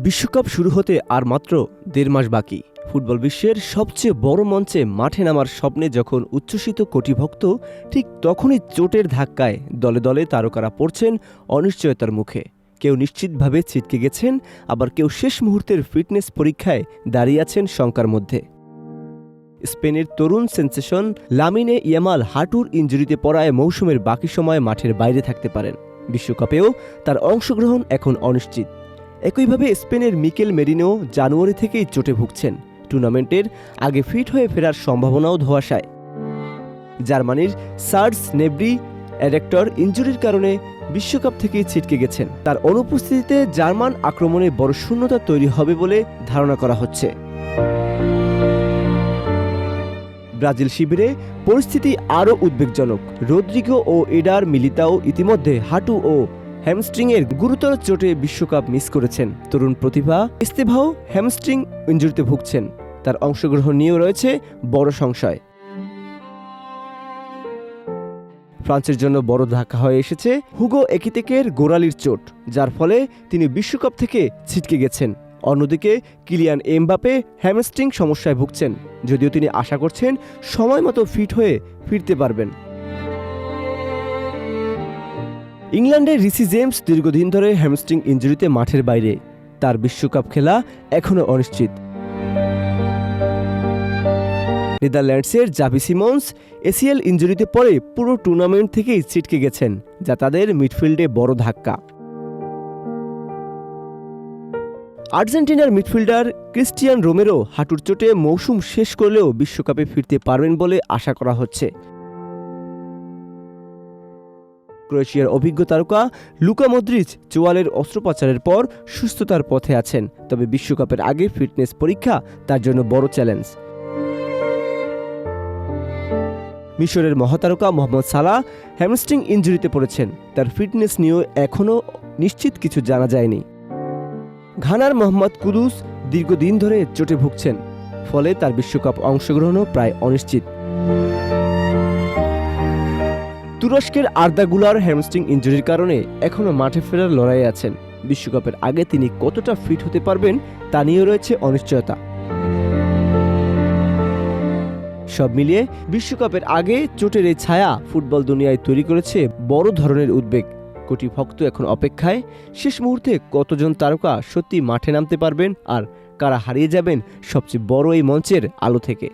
বিশ্বকাপ শুরু হতে আর মাত্র ১.৫ মাস বাকি। ফুটবল বিশ্বের সবচেয়ে বড় মঞ্চে মাঠে নামার স্বপ্নে যখন উচ্ছ্বসিত কোটি ভক্ত, ঠিক তখনই চোটের ধাক্কায় দলে দলে তারকারা পড়ছেন অনিশ্চয়তার মুখে। কেউ নিশ্চিতভাবে ছিটকে গেছেন, আবার কেউ শেষ মুহূর্তের ফিটনেস পরীক্ষায় দাঁড়িয়ে আছেন শঙ্কার মধ্যে। স্পেনের তরুণ সেন্সেশন লামিনে ইয়ামাল হাঁটুর ইনজুরিতে পড়ায় মৌসুমের বাকি সময় মাঠের বাইরে থাকতে পারেন। বিশ্বকাপেও তার অংশগ্রহণ এখন অনিশ্চিত। একইভাবে স্পেনের মিকেল মেরিনো জানুয়ারি থেকেই চোটে ভুগছেন। টুর্নামেন্টের আগে ফিট হয়ে ফেরার সম্ভাবনাও ধোঁয়াশায়। জার্মানির সার্জ নেব্রি অ্যাডেক্টর ইনজুরির কারণে বিশ্বকাপ থেকেই ছিটকে গেছেন। তার অনুপস্থিতিতে জার্মান আক্রমণে বড় শূন্যতা তৈরি হবে বলে ধারণা করা হচ্ছে। ব্রাজিল শিবিরে পরিস্থিতি আরও উদ্বেগজনক। রদ্রিগো ও এডার মিলিতাও ইতিমধ্যে হাঁটু ও হ্যামস্ট্রিংয়ের গুরুতর চোটে বিশ্বকাপ মিস করেছেন। তরুণ প্রতিভা এস্তেভাও হ্যামস্ট্রিং ইনজুরিতে ভুগছেন। তার অংশগ্রহণ নিয়েও রয়েছে বড় সংশয়। ফ্রান্সের জন্য বড় ধাক্কা হয়ে এসেছে হুগো একিতিকের গোড়ালির চোট, যার ফলে তিনি বিশ্বকাপ থেকে ছিটকে গেছেন। অন্যদিকে কিলিয়ান এমবাপে হ্যামস্ট্রিং সমস্যায় ভুগছেন, যদিও তিনি আশা করছেন সময় মতো ফিট হয়ে ফিরতে পারবেন। ইংল্যান্ডের রিসি জেমস দীর্ঘদিন ধরে হ্যামস্ট্রিং ইনজুরিতে মাঠের বাইরে। তার বিশ্বকাপ খেলা এখনও অনিশ্চিত। নেদারল্যান্ডসের জাভি সিমন্স এসিএল ইনজুরিতে পড়ে পুরো টুর্নামেন্ট থেকেই ছিটকে গেছেন, যা তাদের মিডফিল্ডে বড় ধাক্কা। আর্জেন্টিনার মিডফিল্ডার ক্রিস্টিয়ান রোমেরো হাঁটুর চোটে মৌসুম শেষ করলেও বিশ্বকাপে ফিরতে পারবেন বলে আশা করা হচ্ছে। ক্রোয়েশিয়ার অভিজ্ঞ তারকা লুকা মদ্রিচ চোয়ালের অস্ত্রোপচারের পর সুস্থতার পথে আছেন, তবে বিশ্বকাপের আগে ফিটনেস পরীক্ষা তার জন্য বড় চ্যালেঞ্জ। মিশরের মহাতারকা মোহাম্মদ সালাহ হ্যামস্ট্রিং ইনজুরিতে পড়েছেন। তার ফিটনেস নিয়েও এখনও নিশ্চিত কিছু জানা যায়নি। ঘানার মোহাম্মদ কুদুস দীর্ঘদিন ধরে চোটে ভুগছেন, ফলে তার বিশ্বকাপ অংশগ্রহণও প্রায় অনিশ্চিত। তুরস্কের আর্দা গুলার হ্যামস্ট্রিং ইনজুরির কারণে এখনও মাঠে ফেরার লড়াইয়ে আছেন। বিশ্বকাপের আগে তিনি কতটা ফিট হতে পারবেন তা নিয়ে রয়েছে অনিশ্চয়তা। সব মিলিয়ে বিশ্বকাপের আগে চোটের এই ছায়া ফুটবল দুনিয়ায় তৈরি করেছে বড় ধরনের উদ্বেগ। কোটি ভক্ত এখন অপেক্ষায়, শেষ মুহূর্তে কতজন তারকা সত্যি মাঠে নামতে পারবেন আর কারা হারিয়ে যাবেন সবচেয়ে বড় এই মঞ্চের আলো থেকে।